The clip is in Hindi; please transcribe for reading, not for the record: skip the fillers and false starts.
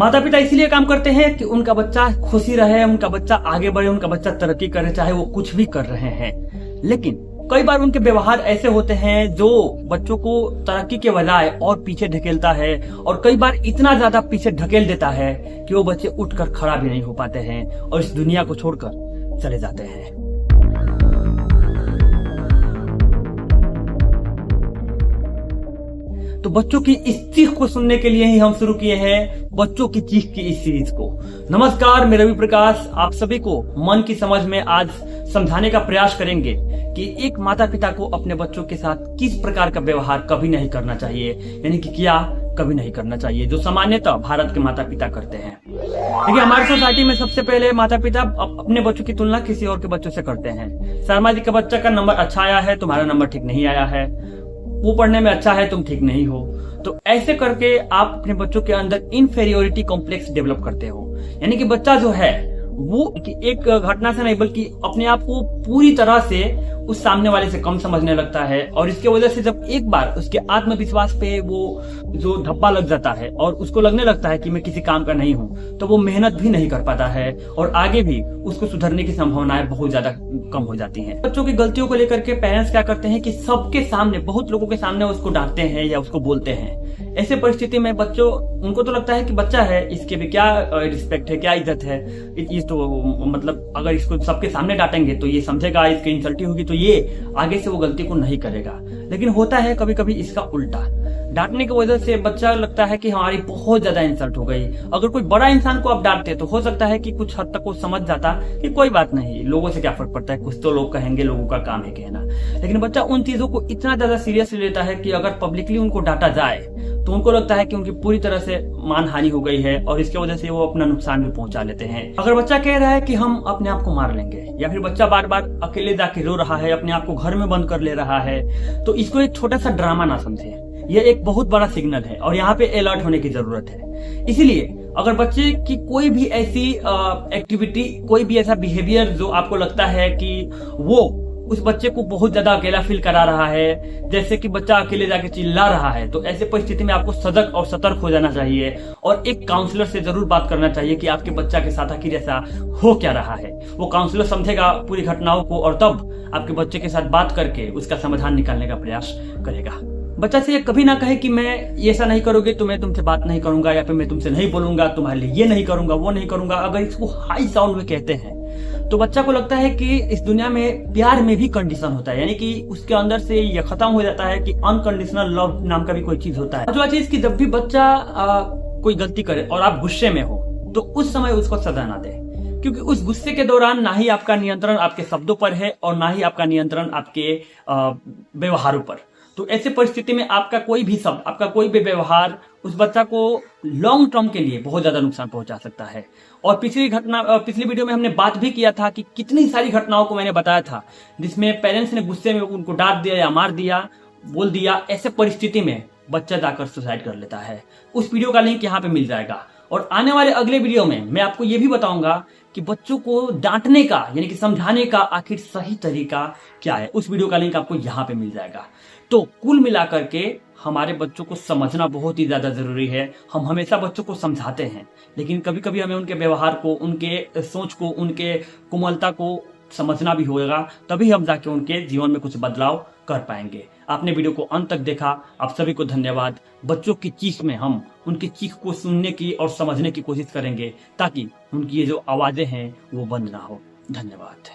माता पिता इसीलिए काम करते हैं कि उनका बच्चा खुशी रहे, उनका बच्चा आगे बढ़े, उनका बच्चा तरक्की करे, चाहे वो कुछ भी कर रहे हैं। लेकिन कई बार उनके व्यवहार ऐसे होते हैं जो बच्चों को तरक्की के बजाय और पीछे ढकेलता है, और कई बार इतना ज्यादा पीछे ढकेल देता है कि वो बच्चे उठकर खड़ा भी नहीं हो पाते हैं और इस दुनिया को छोड़कर चले जाते हैं। तो बच्चों की इस चीख को सुनने के लिए ही हम शुरू किए हैं बच्चों की चीख की इस सीरीज को। नमस्कार, मैं रवि प्रकाश आप सभी को मन की समझ में आज समझाने का प्रयास करेंगे कि एक माता पिता को अपने बच्चों के साथ किस प्रकार का व्यवहार कभी नहीं करना चाहिए, यानी कि क्या कभी नहीं करना चाहिए, जो सामान्यतः भारत के माता पिता करते हैं। देखिए, हमारी सोसाइटी में सबसे पहले माता पिता अपने बच्चों की तुलना किसी और के बच्चों से करते हैं। शर्मा जी का बच्चा का नंबर अच्छा आया है, तुम्हारा नंबर ठीक नहीं आया है, वो पढ़ने में अच्छा है, तुम ठीक नहीं हो। तो ऐसे करके आप अपने बच्चों के अंदर इनफेरियोरिटी कॉम्प्लेक्स डेवलप करते हो, यानी कि बच्चा जो है वो एक घटना से नहीं बल्कि अपने आप को पूरी तरह से उस सामने वाले से कम समझने लगता है, और इसके वजह से जब एक बार उसके आत्मविश्वास पे वो जो धब्बा लग जाता है और उसको लगने लगता है कि मैं किसी काम का नहीं हूँ, तो वो मेहनत भी नहीं कर पाता है और आगे भी उसको सुधरने की संभावनाएं बहुत ज्यादा कम हो जाती हैं। बच्चों की गलतियों को लेकर के पेरेंट्स क्या करते हैं कि सबके सामने, बहुत लोगों के सामने उसको डांटते हैं या उसको बोलते हैं। ऐसे परिस्थिति में बच्चों, उनको तो लगता है कि बच्चा है, इसके भी क्या रिस्पेक्ट है, क्या इज्जत है, ये तो मतलब अगर इसको सबके सामने डांटेंगे तो ये समझेगा इसकी इंसल्टी होगी, तो ये आगे से वो गलती को नहीं करेगा। लेकिन होता है कभी कभी इसका उल्टा, डांटने की वजह से बच्चा लगता है कि हमारी बहुत ज्यादा इंसल्ट हो गई। अगर कोई बड़ा इंसान को आप डांटते तो हो सकता है कि कुछ हद तक वो समझ जाता कि कोई बात नहीं, लोगों से क्या फर्क पड़ता है, कुछ तो लोग कहेंगे, लोगों का काम है कहना। लेकिन बच्चा उन चीजों को इतना ज्यादा सीरियसली लेता है कि अगर पब्लिकली उनको डांटा जाए तो उनको लगता है कि उनकी पूरी तरह से मान हानि हो गई है और इसकी वजह से वो अपना नुकसान भी पहुंचा लेते हैं। अगर बच्चा कह रहा है कि हम अपने आप को मार लेंगे, या फिर बच्चा बार बार अकेले जाके रो रहा है, अपने आप को घर में बंद कर ले रहा है, तो इसको एक छोटा सा ड्रामा ना समझे, यह एक बहुत बड़ा सिग्नल है और यहाँ पे अलर्ट होने की जरूरत है। इसलिए अगर बच्चे की कोई भी ऐसी एक्टिविटी, कोई भी ऐसा बिहेवियर जो आपको लगता है कि वो उस बच्चे को बहुत ज्यादा अकेला फील करा रहा है, जैसे कि बच्चा अकेले जाके चिल्ला रहा है, तो ऐसे परिस्थिति में आपको सजग और सतर्क हो जाना चाहिए और एक काउंसलर से जरूर बात करना चाहिए कि आपके बच्चा के साथ आखिर ऐसा हो क्या रहा है। वो काउंसलर समझेगा पूरी घटनाओं को और तब आपके बच्चे के साथ बात करके उसका समाधान निकालने का प्रयास करेगा। बच्चा से ये कभी ना कहे कि मैं ये ऐसा नहीं करोगे तो मैं तुमसे बात नहीं करूंगा, या फिर मैं तुमसे नहीं बोलूंगा, तुम्हारे लिए ये नहीं करूंगा, वो नहीं करूंगा। अगर इसको हाई साउंड में कहते हैं तो बच्चा को लगता है कि इस दुनिया में प्यार में भी कंडीशन होता है, यानी कि उसके अंदर से ये खत्म हो जाता है कि अनकंडीशनल लव नाम का भी कोई चीज होता है। जो चीज की जब भी बच्चा कोई गलती करे और आप गुस्से में हो तो उस समय उसको सजा ना दे, क्योंकि उस गुस्से के दौरान ना ही आपका नियंत्रण आपके शब्दों पर है और ना ही आपका नियंत्रण आपके व्यवहारों पर। तो ऐसे परिस्थिति में आपका कोई भी शब्द, आपका कोई भी व्यवहार उस बच्चा को लॉन्ग टर्म के लिए बहुत ज्यादा नुकसान पहुंचा सकता है। और पिछली वीडियो में हमने बात भी किया था कि कितनी सारी घटनाओं को मैंने बताया था जिसमें पेरेंट्स ने गुस्से में उनको डांट दिया या मार दिया, बोल दिया। ऐसे परिस्थिति में बच्चा जाकर सुसाइड कर लेता है। उस वीडियो का लिंक यहाँ पे मिल जाएगा। और आने वाले अगले वीडियो में मैं आपको ये भी बताऊंगा कि बच्चों को डांटने का, यानी कि समझाने का आखिर सही तरीका क्या है। उस वीडियो का लिंक आपको यहाँ पे मिल जाएगा। तो कुल मिलाकर के हमारे बच्चों को समझना बहुत ही ज्यादा जरूरी है। हम हमेशा बच्चों को समझाते हैं, लेकिन कभी कभी हमें उनके व्यवहार को, उनके सोच को, उनके कोमलता को समझना भी होगा, तभी हम जाके उनके जीवन में कुछ बदलाव कर पाएंगे। आपने वीडियो को अंत तक देखा, आप सभी को धन्यवाद। बच्चों की चीख में हम उनकी चीख को सुनने की और समझने की कोशिश करेंगे ताकि उनकी ये जो आवाजें हैं वो बंद ना हो। धन्यवाद।